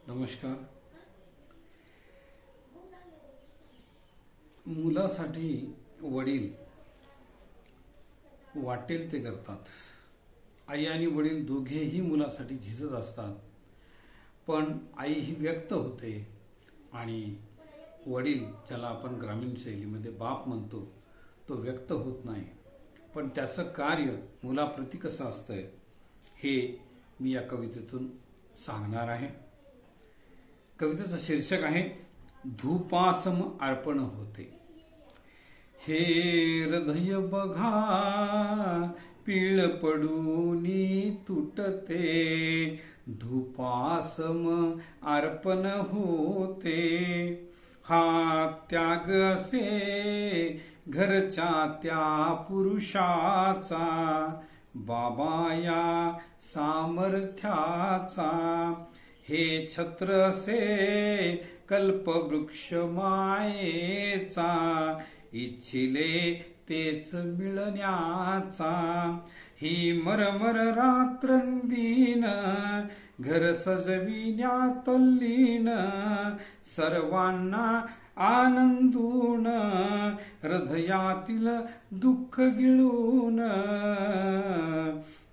नमस्कार. मुलासाठी वडील वाटेल ते करतात. आई आणि वडील दोघेही मुलासाठी झिजत असतात, पण आई ही व्यक्त होते आणि वडील, ज्याला आपण ग्रामीण शैलीमध्ये बाप म्हणतो, तो व्यक्त होत नाही. पण त्याचं कार्य मुलाप्रती कसं असतंय हे मी या कवितेतून सांगणार आहे. कवितेचं शीर्षक आहे धूपासम अर्पण होते. हे हृदय बघा पीळ पडूनी तुटते, धूपासम अर्पण होते. हा त्याग असे घरच्या त्या पुरुषाचा, बाबा या सामर्थ्याचा. हे छत्र असे कल्पवृक्ष मायेचा, इच्छिले तेच मिळण्याचा. ही मरमर रात्रंदीन घर सजविण्यात तल्लीन, सर्वांना आनंदून हृदयातील दुःख गिळून.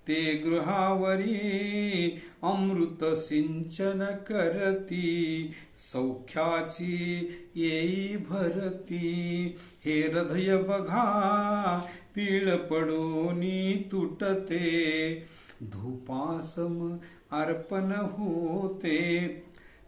ते गृहावरी अमृत सिंचन करती, सौख्याची येई भरती. हे हृदय बघा पीळ पडूनी तुटते, धूपासम अर्पण होते.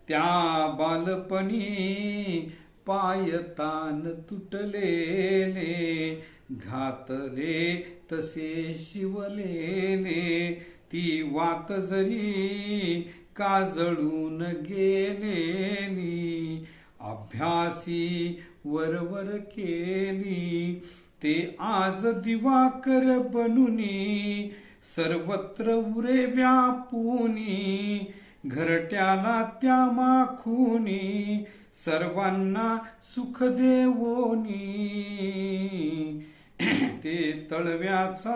त्या बालपणी पायतान तुटलेले, घातले तसे शिवलेले. ती वात जरी काजळून गेलेली, अभ्यासी वरवर केली. ते आज दिवाकर बनुनी, सर्वत्र उरे व्यापूनी. घरट्याला त्या माखूनी, सर्वांना सुख देवोनी. ते तळव्याचा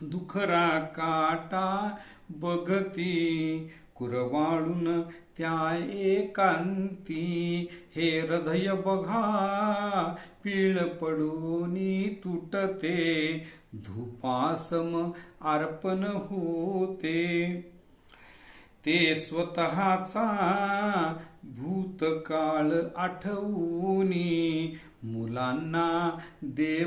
दुखरा काटा बघती, कुरवाळून त्या एकांती. हे हृदय बघा पीळ पडूनी तुटते, धूपासम अर्पण होते. ते स्वतःचा भूतकाळ आठवूनी, मुलांना देव